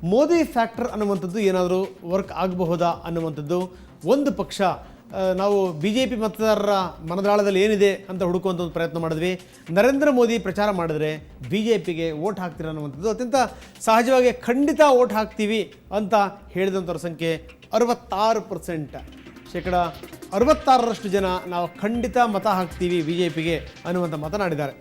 Modi factor ಅನ್ನುವಂಥದ್ದು ಏನಾದರೂ work ಆಗಬಹುದಾ ಅನ್ನುವಂಥದ್ದು ಒಂದು ಪಕ್ಷ. ನಾವು BJP ಮತದಾರರ ಮನದಾಳದಲ್ಲಿ ಏನಿದೆ ಅಂತ ಹುಡುಕುವಂಥ ಒಂದು ಪ್ರಯತ್ನ ಮಾಡಿದ್ವಿ. ನರೇಂದ್ರ ಮೋದಿ ಪ್ರಚಾರ ಮಾಡಿದ್ರೆ BJPಗೆ ವೋಟ್ ಹಾಕ್ತೀರ ಅನ್ನುವಂಥದ್ದು ಅತ್ಯಂತ ಸಹಜವಾಗಿ ಖಂಡಿತ ವೋಟ್ ಹಾಕ್ತೀವಿ ಅಂತ ಹೇಳಿದಂಥವ್ರ ಸಂಖ್ಯೆ 66%. ಶೇಕಡ 66ರಷ್ಟು ಜನ ನಾವು ಖಂಡಿತ ಮತ ಹಾಕ್ತೀವಿ BJPಗೆ ಅನ್ನುವಂಥ ಮಾತನಾಡಿದ್ದಾರೆ.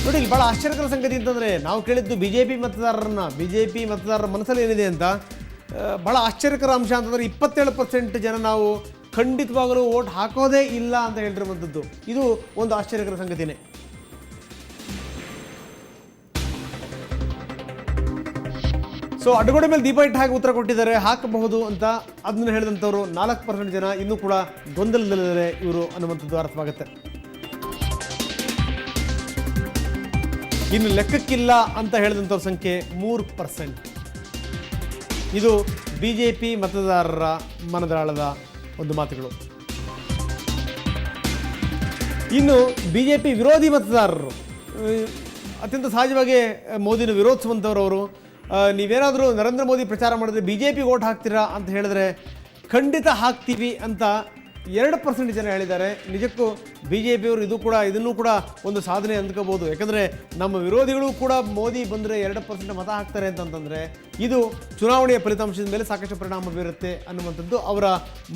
ನೋಡಿ, ಇಲ್ಲಿ ಭಾಳ ಆಶ್ಚರ್ಯಕರ ಸಂಗತಿ ಅಂತಂದರೆ ನಾವು ಕೇಳಿದ್ದು BJP ಮತದಾರರ ಮನಸ್ಸಲ್ಲಿ ಏನಿದೆ ಅಂತ. ಭಾಳ ಆಶ್ಚರ್ಯಕರ ಅಂಶ ಅಂತಂದರೆ 27% ಜನ ನಾವು ಖಂಡಿತವಾಗಲೂ ವೋಟ್ ಹಾಕೋದೇ ಇಲ್ಲ ಅಂತ ಹೇಳಿರುವಂಥದ್ದು. ಇದು ಒಂದು ಆಶ್ಚರ್ಯಕರ ಸಂಗತಿನೇ. ಸೊ ಅಡ್ಗೋಡೆ ಮೇಲೆ ದೀಪ ಇಟ್ಟು ಹಾಕಿ ಉತ್ತರ ಕೊಟ್ಟಿದ್ದಾರೆ, ಹಾಕಬಹುದು ಅಂತ. ಅದನ್ನು ಹೇಳಿದಂಥವ್ರು 4% ಜನ ಇನ್ನೂ ಕೂಡ ಗೊಂದಲದಲ್ಲಿದ್ದಾರೆ ಇವರು ಅನ್ನುವಂಥದ್ದು ಅರ್ಥವಾಗುತ್ತೆ. ಇನ್ನು ಲೆಕ್ಕಕ್ಕಿಲ್ಲ ಅಂತ ಹೇಳಿದಂಥವ್ರ ಸಂಖ್ಯೆ 3%. ಇದು BJP ಮತದಾರರ ಮನದಾಳದ ಒಂದು ಮಾತುಗಳು. ಇನ್ನು BJP ವಿರೋಧಿ ಮತದಾರರು ಅತ್ಯಂತ ಸಹಜವಾಗಿ ಮೋದಿನ ವಿರೋಧಿಸುವಂಥವ್ರವರು, ನೀವೇನಾದರೂ ನರೇಂದ್ರ ಮೋದಿ ಪ್ರಚಾರ ಮಾಡಿದ್ರೆ BJP ವೋಟ್ ಹಾಕ್ತೀರಾ ಅಂತ ಹೇಳಿದ್ರೆ ಖಂಡಿತ ಹಾಕ್ತೀವಿ ಅಂತ 2% ಜನ ಹೇಳಿದ್ದಾರೆ. ನಿಜಕ್ಕೂ BJPಯವರು ಇದನ್ನು ಕೂಡ ಒಂದು ಸಾಧನೆ ಅಂದ್ಕೋಬೋದು. ಯಾಕಂದರೆ ನಮ್ಮ ವಿರೋಧಿಗಳು ಕೂಡ ಮೋದಿ ಬಂದರೆ 2% ಮತ ಹಾಕ್ತಾರೆ ಅಂತಂದರೆ ಇದು ಚುನಾವಣೆಯ ಫಲಿತಾಂಶದ ಮೇಲೆ ಸಾಕಷ್ಟು ಪರಿಣಾಮ ಬೀರುತ್ತೆ ಅನ್ನುವಂಥದ್ದು ಅವರ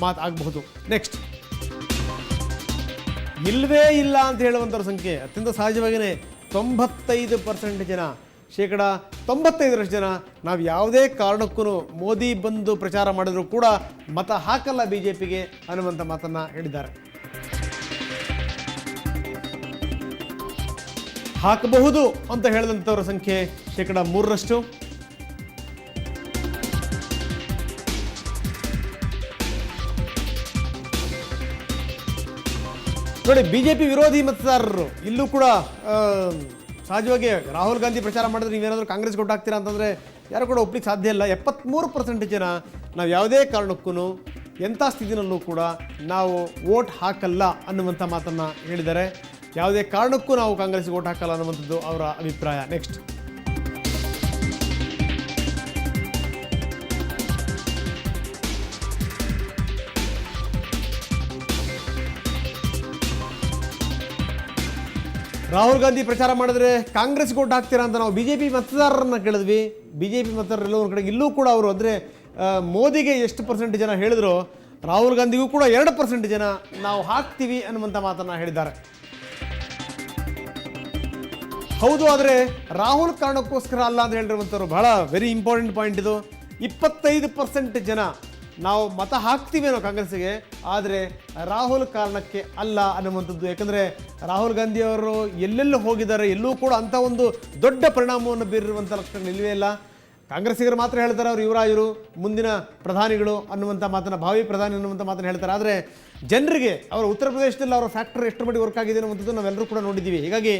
ಮಾತು ಆಗಬಹುದು. ನೆಕ್ಸ್ಟ್, ಇಲ್ಲವೇ ಇಲ್ಲ ಅಂತ ಹೇಳುವಂಥವ್ರ ಸಂಖ್ಯೆ ಅತ್ಯಂತ ಸಹಜವಾಗಿಯೇ 95% ಜನ, ಶೇಕಡ 95ರಷ್ಟು ಜನ ನಾವು ಯಾವುದೇ ಕಾರಣಕ್ಕೂ ಮೋದಿ ಬಂದು ಪ್ರಚಾರ ಮಾಡಿದರೂ ಕೂಡ ಮತ ಹಾಕಲ್ಲ BJPಗೆ ಅನ್ನುವಂಥ ಮಾತನ್ನು ಹೇಳಿದ್ದಾರೆ. ಹಾಕಬಹುದು ಅಂತ ಹೇಳಿದಂಥವ್ರ ಸಂಖ್ಯೆ ಶೇಕಡ 3ರಷ್ಟು. ನೋಡಿ, BJP ವಿರೋಧಿ ಮತದಾರರು ಇಲ್ಲೂ ಕೂಡ ಸಹಜವಾಗಿ ರಾಹುಲ್ ಗಾಂಧಿ ಪ್ರಚಾರ ಮಾಡಿದ್ರೆ ನೀವೇನಾದರೂ ಕಾಂಗ್ರೆಸ್ ವೋಟ್ ಹಾಕ್ತೀರಾ ಅಂತಂದರೆ ಯಾರು ಕೂಡ ಒಪ್ಲಿಕ್ಕೆ ಸಾಧ್ಯ ಇಲ್ಲ. 73% ಜನ ನಾವು ಯಾವುದೇ ಕಾರಣಕ್ಕೂ ಎಂಥ ಸ್ಥಿತಿನಲ್ಲೂ ಕೂಡ ನಾವು ವೋಟ್ ಹಾಕಲ್ಲ ಅನ್ನುವಂಥ ಮಾತನ್ನು ಹೇಳಿದ್ದಾರೆ. ಯಾವುದೇ ಕಾರಣಕ್ಕೂ ನಾವು ಕಾಂಗ್ರೆಸ್ಗೆ ವೋಟ್ ಹಾಕಲ್ಲ ಅನ್ನುವಂಥದ್ದು ಅವರ ಅಭಿಪ್ರಾಯ. ನೆಕ್ಸ್ಟ್, ರಾಹುಲ್ ಗಾಂಧಿ ಪ್ರಚಾರ ಮಾಡಿದ್ರೆ ಕಾಂಗ್ರೆಸ್ಗೆ ವೋಟ್ ಹಾಕ್ತೀರಾ ಅಂತ ನಾವು BJP ಮತದಾರರನ್ನ ಕೇಳಿದ್ವಿ. BJP ಮತದಾರರೆಲ್ಲ ಒಂದು ಕಡೆಗೆ ಇಲ್ಲೂ ಕೂಡ ಅವರು ಅಂದರೆ ಮೋದಿಗೆ ಎಷ್ಟು % ಜನ ಹೇಳಿದ್ರು, ರಾಹುಲ್ ಗಾಂಧಿಗೂ ಕೂಡ 2% ಜನ ನಾವು ಹಾಕ್ತೀವಿ ಅನ್ನುವಂಥ ಮಾತನ್ನು ಹೇಳಿದ್ದಾರೆ. ಹೌದು, ಆದರೆ ರಾಹುಲ್ ಕಾರಣಕ್ಕೋಸ್ಕರ ಅಲ್ಲ ಅಂತ ಹೇಳಿರುವಂಥವ್ರು ಬಹಳ ವೆರಿ ಇಂಪಾರ್ಟೆಂಟ್ ಪಾಯಿಂಟ್ ಇದು. 25% ಜನ ನಾವು ಮತ ಹಾಕ್ತೀವಿ ಅನ್ನೋ ಕಾಂಗ್ರೆಸ್ಸಿಗೆ, ಆದರೆ ರಾಹುಲ್ ಕಾರಣಕ್ಕೆ ಅಲ್ಲ ಅನ್ನುವಂಥದ್ದು. ಯಾಕಂದರೆ ರಾಹುಲ್ ಗಾಂಧಿಯವರು ಎಲ್ಲೆಲ್ಲೂ ಹೋಗಿದ್ದಾರೆ, ಎಲ್ಲೂ ಕೂಡ ಅಂಥ ಒಂದು ದೊಡ್ಡ ಪರಿಣಾಮವನ್ನು ಬೀರಿರುವಂಥ ಲಕ್ಷಣಗಳು ಇಲ್ಲವೇ ಇಲ್ಲ. ಕಾಂಗ್ರೆಸ್ಸಿಗರು ಮಾತ್ರ ಹೇಳ್ತಾರೆ ಅವರು ಯುವರಾಜರು, ಮುಂದಿನ ಪ್ರಧಾನಿಗಳು ಅನ್ನುವಂಥ ಮಾತನ್ನು, ಭಾವಿ ಪ್ರಧಾನಿ ಅನ್ನುವಂಥ ಮಾತನ್ನು ಹೇಳ್ತಾರೆ. ಆದರೆ ಜನರಿಗೆ ಅವರ ಉತ್ತರ ಪ್ರದೇಶದಲ್ಲಿ ಅವರ ಫ್ಯಾಕ್ಟರ್ ಎಷ್ಟು ಮಟ್ಟಿಗೆ ವರ್ಕ್ ಆಗಿದೆ ಅನ್ನುವಂಥದ್ದು ನಾವೆಲ್ಲರೂ ಕೂಡ ನೋಡಿದ್ದೀವಿ. ಹೀಗಾಗಿ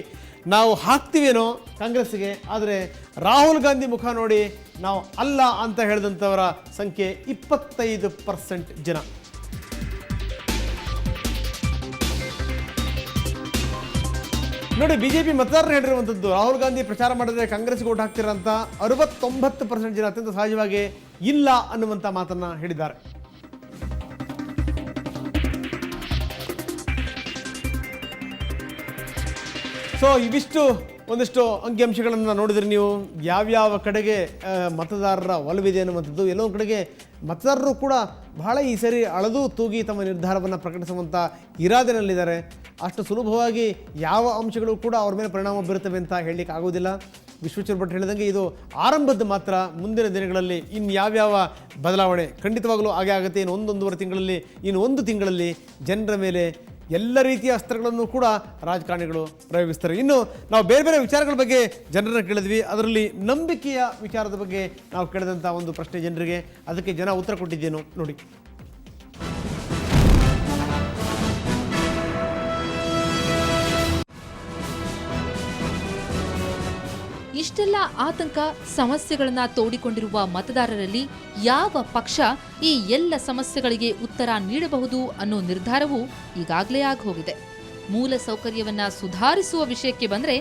ನಾವು ಹಾಕ್ತೀವೇನೋ ಕಾಂಗ್ರೆಸ್ಸಿಗೆ, ಆದರೆ ರಾಹುಲ್ ಗಾಂಧಿ ಮುಖ ನೋಡಿ ನಾವು ಅಲ್ಲ ಅಂತ ಹೇಳಿದಂಥವರ ಸಂಖ್ಯೆ 25% ಜನ. ನೋಡಿ, BJP ಮತದಾರರು ಹೇಳಿರುವಂಥದ್ದು ರಾಹುಲ್ ಗಾಂಧಿ ಪ್ರಚಾರ ಮಾಡಿದ್ರೆ ಕಾಂಗ್ರೆಸ್ಗೆ ವೋಟ್ ಹಾಕ್ತೀರ ಅಂತ 69% ಜನ ಅತ್ಯಂತ ಸಹಜವಾಗಿ ಇಲ್ಲ ಅನ್ನುವಂಥ ಮಾತನ್ನು ಹೇಳಿದ್ದಾರೆ. ಸೊ ಇವಿಷ್ಟು ಒಂದಿಷ್ಟು ಅಂಕಿಅಂಶಗಳನ್ನು ನೋಡಿದ್ರೆ ನೀವು ಯಾವ್ಯಾವ ಕಡೆಗೆ ಮತದಾರರ ಒಲವಿದೆ ಅನ್ನುವಂಥದ್ದು. ಎಲ್ಲೊಂದು ಕಡೆಗೆ ಮತದಾರರು ಕೂಡ ಬಹಳ ಈ ಸರಿ ಅಳದು ತೂಗಿ ತಮ್ಮ ನಿರ್ಧಾರವನ್ನು ಪ್ರಕಟಿಸುವಂಥ ಇರಾದೆನಲ್ಲಿದ್ದಾರೆ. ಅಷ್ಟು ಸುಲಭವಾಗಿ ಯಾವ ಅಂಶಗಳು ಕೂಡ ಅವ್ರ ಮೇಲೆ ಪರಿಣಾಮ ಬೀರುತ್ತವೆ ಅಂತ ಹೇಳಲಿಕ್ಕೆ ಆಗೋದಿಲ್ಲ. ವಿಶ್ವೇಶ್ವರ ಭಟ್ ಹೇಳಿದಂಗೆ ಇದು ಆರಂಭದ ಮಾತ್ರ. ಮುಂದಿನ ದಿನಗಳಲ್ಲಿ ಇನ್ನು ಯಾವ್ಯಾವ ಬದಲಾವಣೆ ಖಂಡಿತವಾಗಲೂ ಆಗೇ ಆಗುತ್ತೆ. ಇನ್ನು 1-1.5 ತಿಂಗಳಲ್ಲಿ, ಇನ್ನು 1 ತಿಂಗಳಲ್ಲಿ ಜನರ ಮೇಲೆ ಎಲ್ಲ ರೀತಿಯ ಅಸ್ತ್ರಗಳನ್ನು ಕೂಡ ರಾಜಕಾರಣಿಗಳು ಪ್ರಯೋಗಿಸ್ತಾರೆ. ಇನ್ನು ನಾವು ಬೇರೆ ಬೇರೆ ವಿಚಾರಗಳ ಬಗ್ಗೆ ಜನರನ್ನು ಕೇಳಿದ್ವಿ. ಅದರಲ್ಲಿ ನಂಬಿಕೆಯ ವಿಚಾರದ ಬಗ್ಗೆ ನಾವು ಕೇಳಿದಂಥ ಒಂದು ಪ್ರಶ್ನೆ ಜನರಿಗೆ, ಅದಕ್ಕೆ ಜನ ಉತ್ತರ ಕೊಟ್ಟಿದ್ದೇನು ನೋಡಿ. ಇಷ್ಟೆಲ್ಲ ಆತಂಕ ಸಮಸ್ಯೆಗಳನ್ನ ತೋಡಿಕೊಂಡಿರುವ ಮತದಾರರಲ್ಲಿ ಯಾವ ಪಕ್ಷ ಈ ಎಲ್ಲ ಸಮಸ್ಯೆಗಳಿಗೆ ಉತ್ತರ ನೀಡಬಹುದು ಅನ್ನೋ ನಿರ್ಧಾರವೂ ಈಗಾಗಲೇ ಆಗೋಗಿದೆ. ಮೂಲ ಸೌಕರ್ಯವನ್ನ ಸುಧಾರಿಸುವ ವಿಷಯಕ್ಕೆ ಬಂದ್ರೆ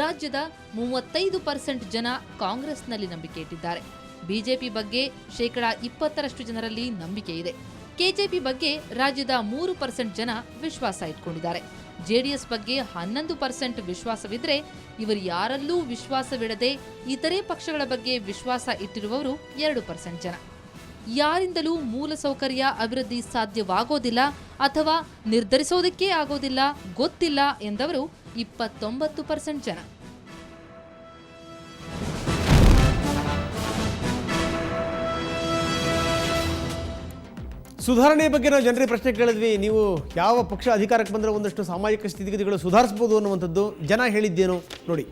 ರಾಜ್ಯದ 35% ಜನ ಕಾಂಗ್ರೆಸ್ನಲ್ಲಿ ನಂಬಿಕೆ ಇಟ್ಟಿದ್ದಾರೆ. ಬಿಜೆಪಿ ಬಗ್ಗೆ 20% ಜನರಲ್ಲಿ ನಂಬಿಕೆ ಇದೆ. ಕೆಜೆಪಿ ಬಗ್ಗೆ ರಾಜ್ಯದ 3% ಜನ ವಿಶ್ವಾಸ ಇಟ್ಕೊಂಡಿದ್ದಾರೆ. ಜೆಡಿಎಸ್ ಬಗ್ಗೆ 11% ವಿಶ್ವಾಸವಿದ್ರೆ ಇವರು ಯಾರಲ್ಲೂ ವಿಶ್ವಾಸವಿಡದೆ ಇತರೆ ಪಕ್ಷಗಳ ಬಗ್ಗೆ ವಿಶ್ವಾಸ ಇಟ್ಟಿರುವವರು 2% ಜನ. ಯಾರಿಂದಲೂ ಮೂಲಸೌಕರ್ಯ ಅಭಿವೃದ್ಧಿ ಸಾಧ್ಯವಾಗೋದಿಲ್ಲ ಅಥವಾ ನಿರ್ಧರಿಸೋದಕ್ಕೇ ಆಗೋದಿಲ್ಲ ಗೊತ್ತಿಲ್ಲ ಎಂದವರು 29% ಜನ. ಸುಧಾರಣೆ ಬಗ್ಗೆ ನಾವು ಜನರಿಗೆ ಪ್ರಶ್ನೆ ಕೇಳಿದ್ವಿ. ನೀವು ಯಾವ ಪಕ್ಷ ಅಧಿಕಾರಕ್ಕೆ ಬಂದರೆ ಒಂದಷ್ಟು ಸಾಮಾಜಿಕ ಸ್ಥಿತಿಗತಿಗಳು ಸುಧಾರಿಸಬಹುದು ಅನ್ನುವಂಥದ್ದು ಜನ ಹೇಳಿದ್ದೇನು ನೋಡಿ.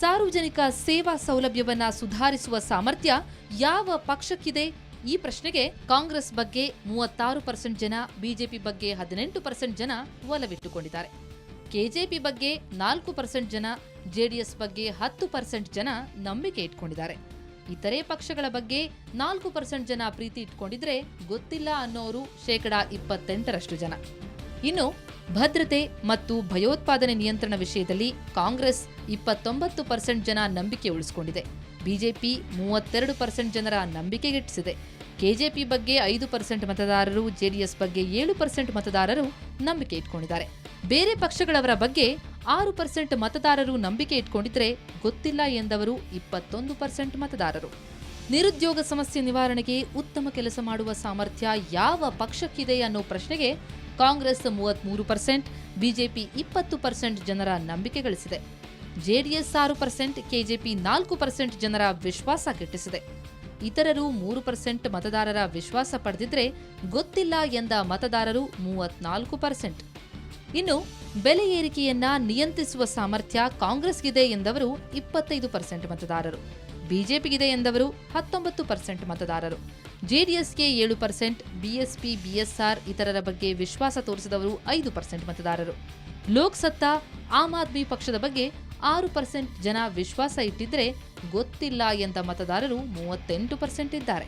ಸಾರ್ವಜನಿಕ ಸೇವಾ ಸೌಲಭ್ಯವನ್ನ ಸುಧಾರಿಸುವ ಸಾಮರ್ಥ್ಯ ಯಾವ ಪಕ್ಷಕ್ಕಿದೆ? ಈ ಪ್ರಶ್ನೆಗೆ ಕಾಂಗ್ರೆಸ್ ಬಗ್ಗೆ 36% ಜನ, ಬಿಜೆಪಿ ಬಗ್ಗೆ 18% ಜನ ಒಲವಿಟ್ಟುಕೊಂಡಿದ್ದಾರೆ. ಕೆಜೆಪಿ ಬಗ್ಗೆ 4% ಜನ, ಜೆಡಿಎಸ್ ಬಗ್ಗೆ 10% ಜನ ನಂಬಿಕೆ ಇಟ್ಕೊಂಡಿದ್ದಾರೆ. ಇತರೆ ಪಕ್ಷಗಳ ಬಗ್ಗೆ 4% ಜನ ಪ್ರೀತಿ ಇಟ್ಕೊಂಡಿದ್ರೆ ಗೊತ್ತಿಲ್ಲ ಅನ್ನೋರು 28% ಜನ. ಇನ್ನು ಭದ್ರತೆ ಮತ್ತು ಭಯೋತ್ಪಾದನೆ ನಿಯಂತ್ರಣ ವಿಷಯದಲ್ಲಿ ಕಾಂಗ್ರೆಸ್ 29% ಜನ ನಂಬಿಕೆ ಉಳಿಸಿಕೊಂಡಿದೆ. ಬಿಜೆಪಿ 32% ಜನರ ನಂಬಿಕೆಗಿಟ್ಟಿಸಿದೆ. ಕೆಜೆಪಿ ಬಗ್ಗೆ 5% ಮತದಾರರು, ಜೆಡಿಎಸ್ ಬಗ್ಗೆ 7% ಮತದಾರರು ನಂಬಿಕೆ ಇಟ್ಕೊಂಡಿದ್ದಾರೆ. ಬೇರೆ ಪಕ್ಷಗಳವರ ಬಗ್ಗೆ 6% ಮತದಾರರು ನಂಬಿಕೆ ಇಟ್ಕೊಂಡಿದ್ರೆ ಗೊತ್ತಿಲ್ಲ ಎಂದವರು 21% ಮತದಾರರು. ನಿರುದ್ಯೋಗ ಸಮಸ್ಯೆ ನಿವಾರಣೆಗೆ ಉತ್ತಮ ಕೆಲಸ ಮಾಡುವ ಸಾಮರ್ಥ್ಯ ಯಾವ ಪಕ್ಷಕ್ಕಿದೆ ಅನ್ನೋ ಪ್ರಶ್ನೆಗೆ ಕಾಂಗ್ರೆಸ್ 33%, ಬಿಜೆಪಿ 20% ಜನರ ನಂಬಿಕೆ ಗಳಿಸಿದೆ. ಜೆಡಿಎಸ್ 6%, ಕೆಜೆಪಿ 4% ಜನರ ವಿಶ್ವಾಸ ಗಿಟ್ಟಿಸಿದೆ. ಇತರರು 3% ಮತದಾರರ ವಿಶ್ವಾಸ ಪಡೆದಿದ್ರೆ ಗೊತ್ತಿಲ್ಲ ಎಂದ ಮತದಾರರು 34%. ಇನ್ನು ಬೆಲೆ ಏರಿಕೆಯನ್ನ ನಿಯಂತ್ರಿಸುವ ಸಾಮರ್ಥ್ಯ ಕಾಂಗ್ರೆಸ್ಗಿದೆ ಎಂದವರು 25% ಮತದಾರರು, ಬಿಜೆಪಿಗಿದೆ ಎಂದವರು 19% ಮತದಾರರು, ಜೆಡಿಎಸ್ಗೆ 7%, ಬಿಎಸ್ಪಿ, ಬಿಎಸ್ಆರ್ ಇತರರ ಬಗ್ಗೆ ವಿಶ್ವಾಸ ತೋರಿಸಿದವರು 5% ಮತದಾರರು. ಲೋಕ್ಸತ್ತಾ, ಆಮ್ ಆದ್ಮಿ ಪಕ್ಷದ ಬಗ್ಗೆ 6% ಜನ ವಿಶ್ವಾಸ ಇಟ್ಟಿದ್ರೆ ಗೊತ್ತಿಲ್ಲ ಎಂದ ಮತದಾರರು 38% ಇದ್ದಾರೆ.